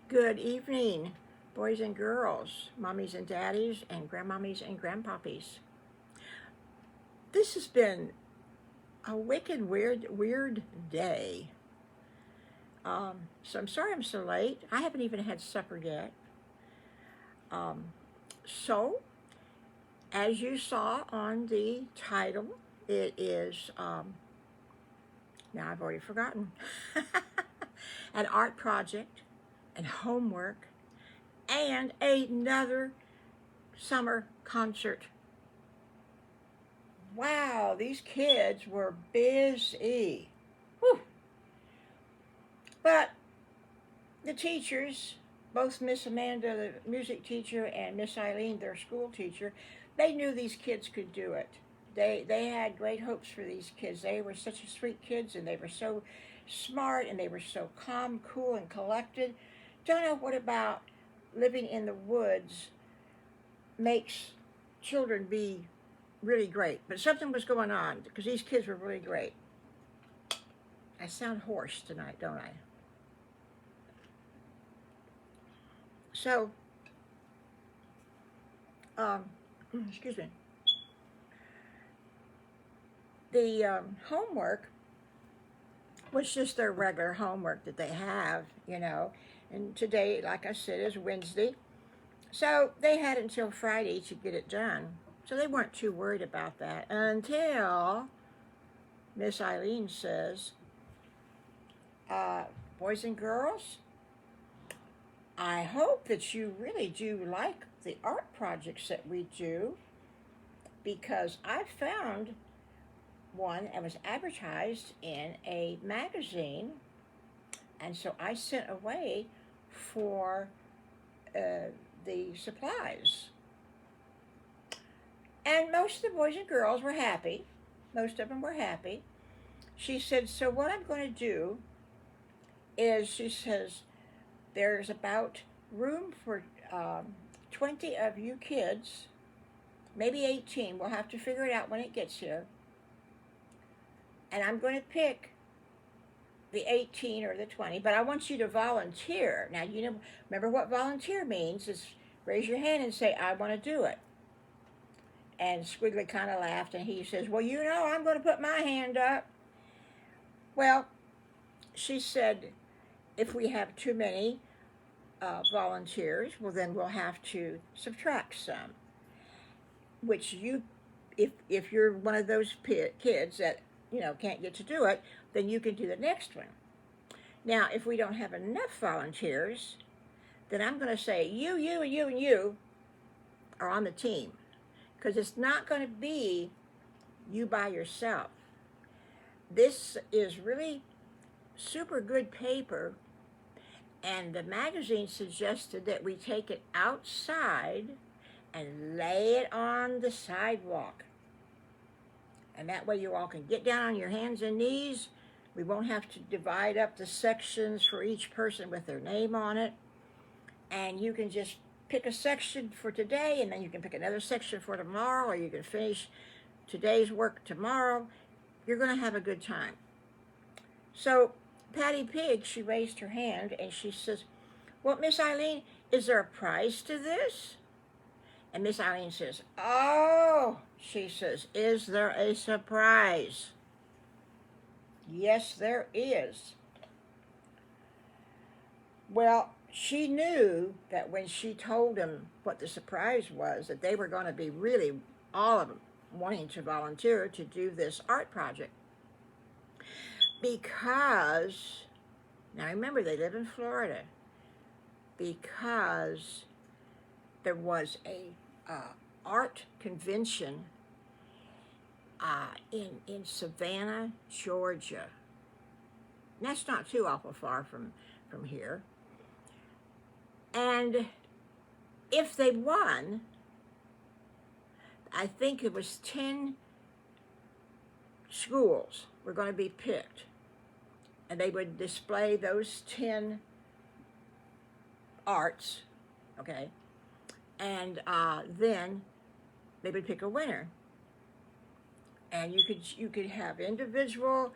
Good evening, boys and girls, mommies and daddies, and grandmommies and grandpoppies. This has been a wicked, weird day. So I'm sorry I'm so late. I haven't even had supper yet. Um, so, as you saw on the title, it is, now I've already forgotten, an art project and homework and another summer concert. Wow, these kids were busy. Whew. But the teachers, both Miss Amanda, the music teacher, and Miss Eileen, their school teacher, they knew these kids could do it. They had great hopes for these kids. They were such sweet kids, and they were so smart, and they were so calm, cool, and collected. Don't know what about living in the woods makes children be really great. But something was going on because these kids were really great. I sound hoarse tonight, don't I? So, um, excuse me. The homework was just their regular homework that they have. And today, like I said, is Wednesday. So they had until Friday to get it done. So they weren't too worried about that until Miss Eileen says, uh, boys and girls, I hope that you really do like the art projects that we do because I found one that was advertised in a magazine, and so I sent away for the supplies. And most of the boys and girls were happy. Most of them were happy. She said, so what I'm going to do is, she says, there's about room for 20 of you kids, maybe 18. We'll have to figure it out when it gets here. And I'm going to pick the 18 or the 20, but I want you to volunteer. Now, remember what volunteer means is raise your hand and say, I want to do it. And Squiggly kind of laughed, and he says, well, I'm going to put my hand up. Well, she said, if we have too many volunteers, well, then we'll have to subtract some. Which if you're one of those kids that can't get to do it, then you can do the next one. Now, if we don't have enough volunteers, then I'm going to say you, and you are on the team, because it's not going to be you by yourself. This is really super good paper, and the magazine suggested that we take it outside and lay it on the sidewalk. And that way you all can get down on your hands and knees. We won't have to divide up the sections for each person with their name on it. And you can just pick a section for today, and then you can pick another section for tomorrow, or you can finish today's work tomorrow. You're going to have a good time. So Patty Pig, she raised her hand, and she says, well, Miss Eileen, is there a prize to this? And Miss Eileen says, oh, she says, is there a surprise? Yes, there is. Well, she knew that when she told them what the surprise was, that they were going to be really, all of them, wanting to volunteer to do this art project. Because, now remember, they live in Florida, because there was a art convention in Savannah, Georgia. And that's not too awful far from here. And if they won, I think it was 10 schools were going to be picked. And they would display those 10 arts, okay? And then they would pick a winner. And you could have individual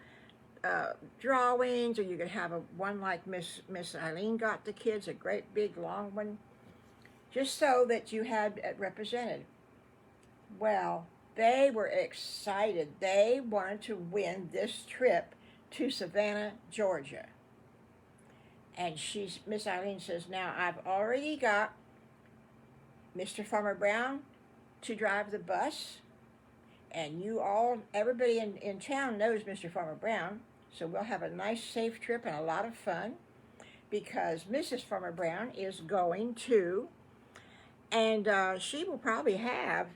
drawings, or you could have one like Miss Eileen got the kids, a great big long one, just so that you had it represented. Well, they were excited. They wanted to win this trip to Savannah, Georgia. And Miss Eileen says, now I've already got Mr. Farmer Brown to drive the bus, and everybody in town knows Mr. Farmer Brown, so we'll have a nice, safe trip and a lot of fun, because Mrs. Farmer Brown is going to, and she will probably have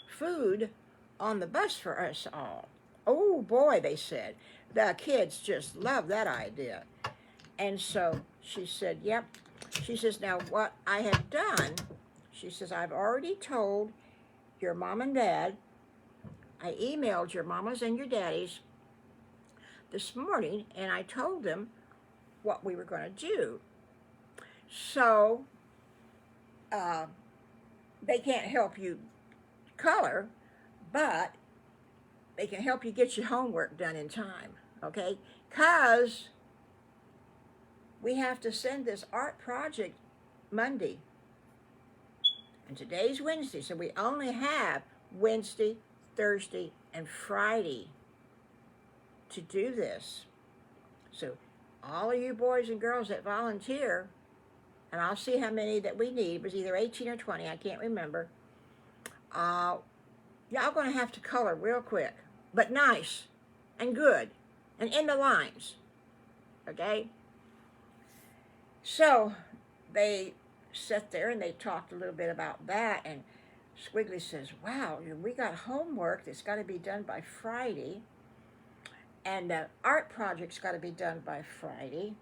food on the bus for us all. Oh boy, they said. The kids just love that idea. And so she said, yep. She says, now what I have done, she says, I've already told your mom and dad, I emailed your mamas and your daddies this morning, and I told them what we were going to do. So they can't help you color, but they can help you get your homework done in time, okay? Because we have to send this art project Monday, and today's Wednesday, so we only have Wednesday, Thursday, and Friday to do this. So all of you boys and girls that volunteer, and I'll see how many that we need, it was either 18 or 20, I can't remember, y'all going to have to color real quick, but nice and good and in the lines, okay? So they sat there and they talked a little bit about that, and Squiggly says, wow, we got homework that's got to be done by Friday, and the art project's got to be done by Friday.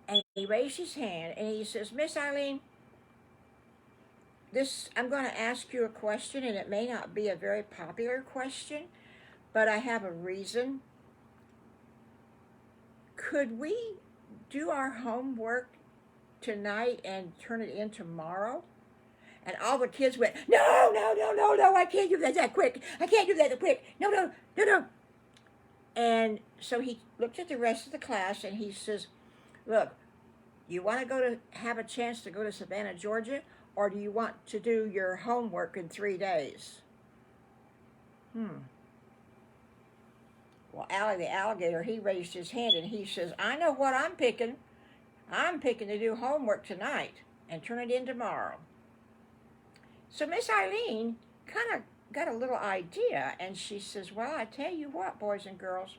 And he raised his hand and he says, Miss Eileen, I'm going to ask you a question, and it may not be a very popular question, but I have a reason. Could we do our homework tonight and turn it in tomorrow? And all the kids went, no, I can't do that quick. I can't do that quick. No. And so he looked at the rest of the class and he says, look, you want to have a chance to go to Savannah, Georgia, or do you want to do your homework in 3 days? Well, Allie the alligator, he raised his hand and he says, I know what I'm picking. I'm picking to do homework tonight and turn it in tomorrow. So Miss Eileen kind of got a little idea, and she says, well, I tell you what, boys and girls,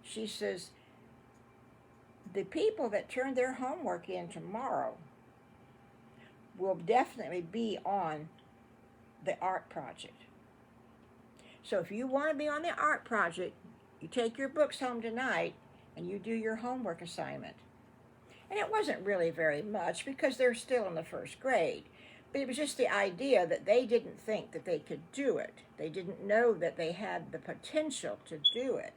she says, the people that turn their homework in tomorrow will definitely be on the art project. So if you want to be on the art project, you take your books home tonight and you do your homework assignment. And it wasn't really very much because they're still in the first grade. But it was just the idea that they didn't think that they could do it. They didn't know that they had the potential to do it.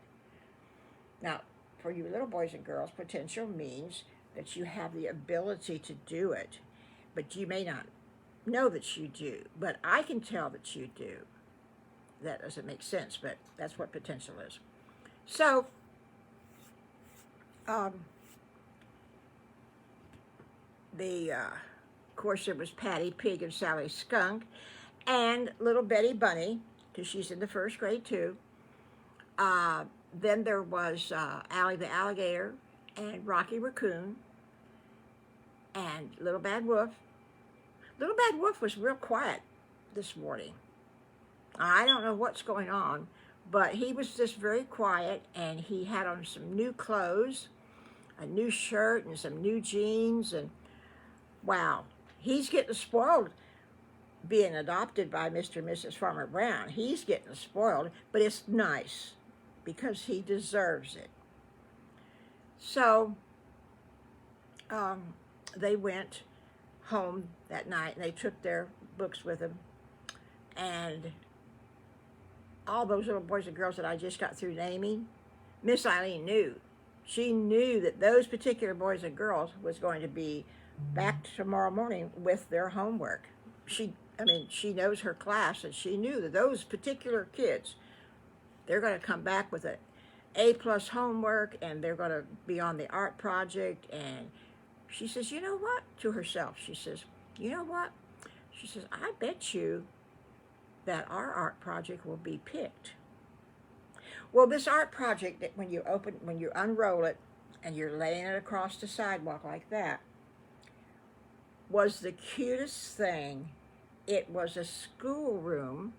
Now, for you little boys and girls, potential means that you have the ability to do it. But you may not know that you do. But I can tell that you do. That doesn't make sense, but that's what potential is. So, of course, there was Patty Pig and Sally Skunk, and little Betty Bunny, because she's in the first grade too. Then there was Allie the alligator, and Rocky Raccoon, and Little Bad Wolf. Little Bad Wolf was real quiet this morning. I don't know what's going on, but he was just very quiet, and he had on some new clothes, a new shirt, and some new jeans, and wow, he's getting spoiled being adopted by Mr. and Mrs. Farmer Brown. He's getting spoiled, but it's nice because he deserves it. So they went home that night, and they took their books with them, and all those little boys and girls that I just got through naming, Miss Eileen knew. She knew that those particular boys and girls was going to be back tomorrow morning with their homework. She knows her class, and she knew that those particular kids, they're going to come back with it. A+ homework, and they're going to be on the art project. And she says, you know what, to herself, she says, you know what, she says, I bet you that our art project will be picked. Well, this art project, that when you unroll it and you're laying it across the sidewalk like that, was the cutest thing. It was a schoolroom,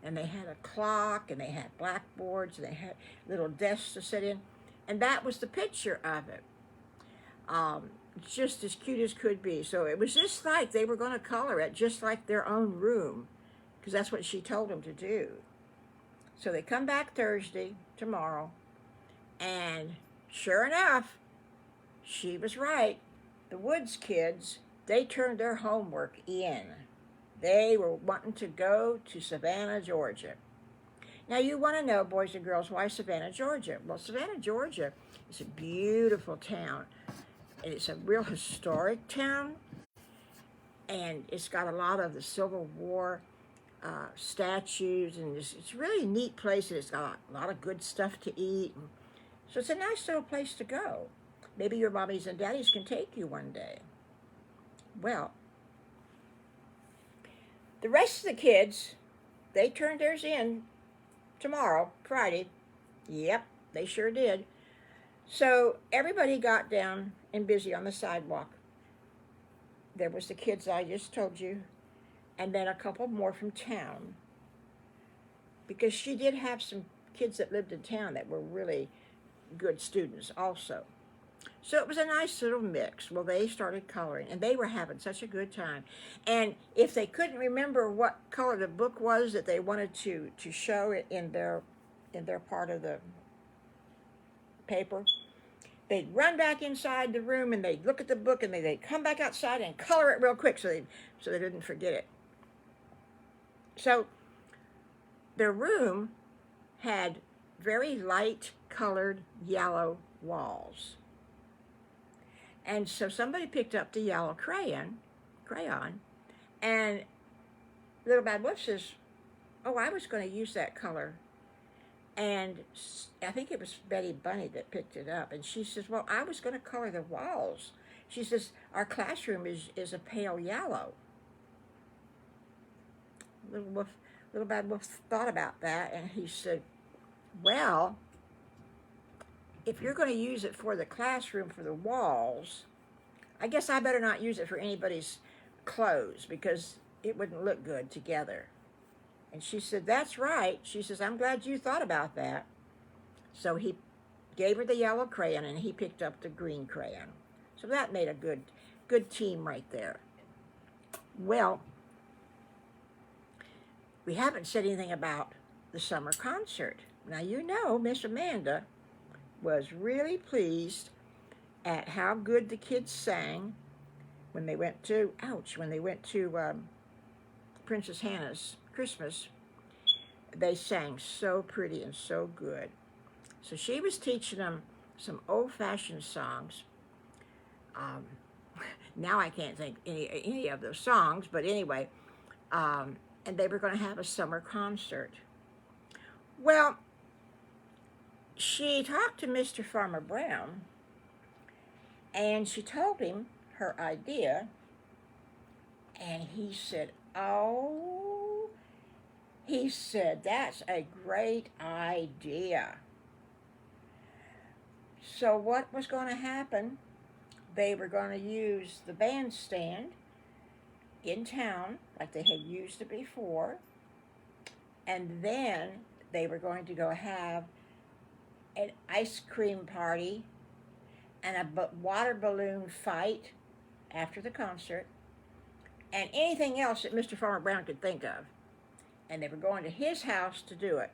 and they had a clock, and they had blackboards, and they had little desks to sit in, and that was the picture of it. Just as cute as could be. So it was just like they were going to color it just like their own room, because that's what she told them to do. So they come back Thursday, tomorrow, and sure enough, she was right. The Woods kids, they turned their homework in. They were wanting to go to Savannah, Georgia. Now you want to know, boys and girls, why Savannah, Georgia? Well, Savannah, Georgia is a beautiful town. It's a real historic town, and it's got a lot of the Civil War statues, and it's really a neat place. It's got a lot of good stuff to eat. So it's a nice little place to go. Maybe your mommies and daddies can take you one day. Well, the rest of the kids, they turned theirs in tomorrow, Friday. Yep, they sure did. So everybody got down and busy on the sidewalk. There was the kids I just told you, and then a couple more from town, because she did have some kids that lived in town that were really good students also. So it was a nice little mix. Well, they started coloring, and they were having such a good time. And if they couldn't remember what color the book was that they wanted to show it in their part of the paper, they'd run back inside the room, and they'd look at the book, and they'd come back outside and color it real quick so they didn't forget it. So their room had very light colored yellow walls. And so somebody picked up the yellow crayon, and Little Bad Wolf says, oh, I was going to use that color. And I think it was Betty Bunny that picked it up. And she says, well, I was going to color the walls. She says, our classroom is a pale yellow. Little Bad Wolf thought about that, and he said, well, if you're going to use it for the classroom, for the walls, I guess I better not use it for anybody's clothes, because it wouldn't look good together. And she said, that's right. She says, I'm glad you thought about that. So he gave her the yellow crayon, and he picked up the green crayon. So that made a good team right there. Well, we haven't said anything about the summer concert. Now, you know, Miss Amanda was really pleased at how good the kids sang when they went to, Princess Hannah's Christmas. They sang so pretty and so good. So she was teaching them some old-fashioned songs. Now I can't think any of those songs, but anyway, and they were going to have a summer concert. Well, she talked to Mr. Farmer Brown, and she told him her idea, and he said, that's a great idea. So what was going to happen? They were going to use the bandstand in town like they had used it before, and then they were going to go have an ice cream party and a water balloon fight after the concert, and anything else that Mr. Farmer Brown could think of. And they were going to his house to do it.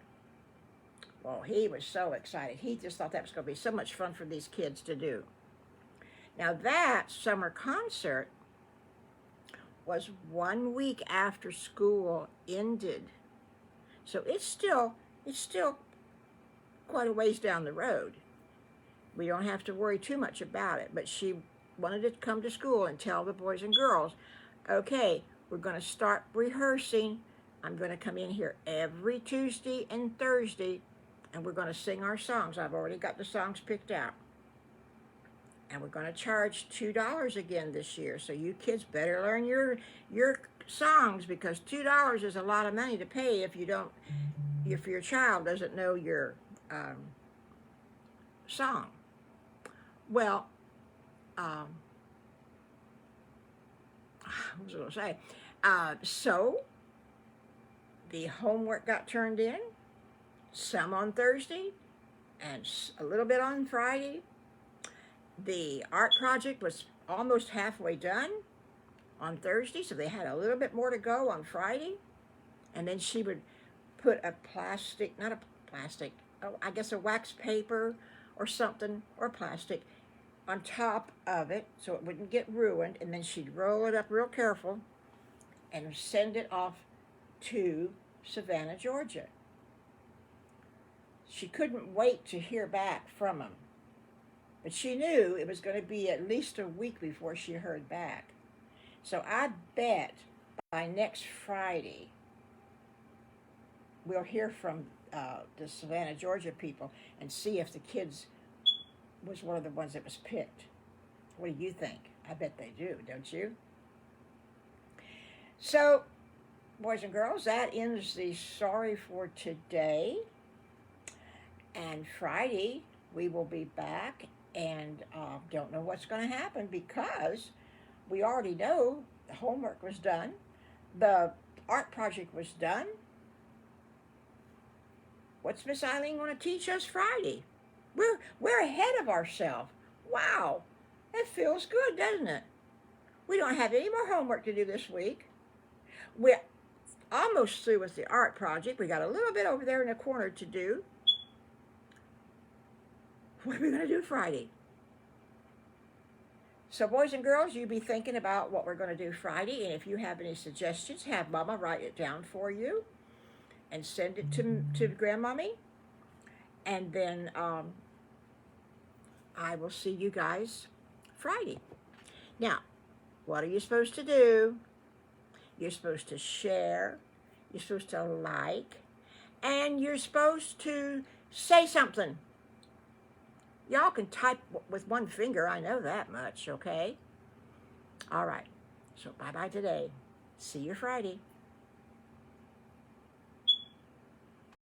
Well, he was so excited. He just thought that was going to be so much fun for these kids to do. Now, that summer concert was 1 week after school ended. So it's still quite a ways down the road. We don't have to worry too much about it. But she wanted to come to school and tell the boys and girls, okay, we're going to start rehearsing. I'm going to come in here every Tuesday and Thursday and we're going to sing our songs. I've already got the songs picked out. And we're going to charge $2 again this year. So you kids better learn your songs, because $2 is a lot of money to pay if your child doesn't know your song. Well, what was I going to say? So the homework got turned in, some on Thursday and a little bit on Friday. The art project was almost halfway done on Thursday, so they had a little bit more to go on Friday. And then she would put a I guess a wax paper or something, or plastic, on top of it so it wouldn't get ruined. And then she'd roll it up real careful and send it off to Savannah, Georgia. She couldn't wait to hear back from them, but she knew it was going to be at least a week before she heard back. So I bet by next Friday we'll hear from the Savannah, Georgia people and see if the kids was one of the ones that was picked. What do you think? I bet they do, don't you? So, boys and girls, that ends the story for today. And Friday we will be back, and don't know what's going to happen, because we already know the homework was done, the art project was done. What's Miss Eileen going to teach us Friday? We're ahead of ourselves. Wow, that feels good, doesn't it? We don't have any more homework to do this week. We're almost through with the art project. We got a little bit over there in the corner to do. What are we going to do Friday? So, boys and girls, you be thinking about what we're going to do Friday, and if you have any suggestions, have Mama write it down for you and send it to GrandMommy. And then I will see you guys Friday. Now, what are you supposed to do? You're supposed to share, you're supposed to like, and you're supposed to say something. Y'all can type with one finger, I know that much, okay? All right, so bye-bye today. See you Friday.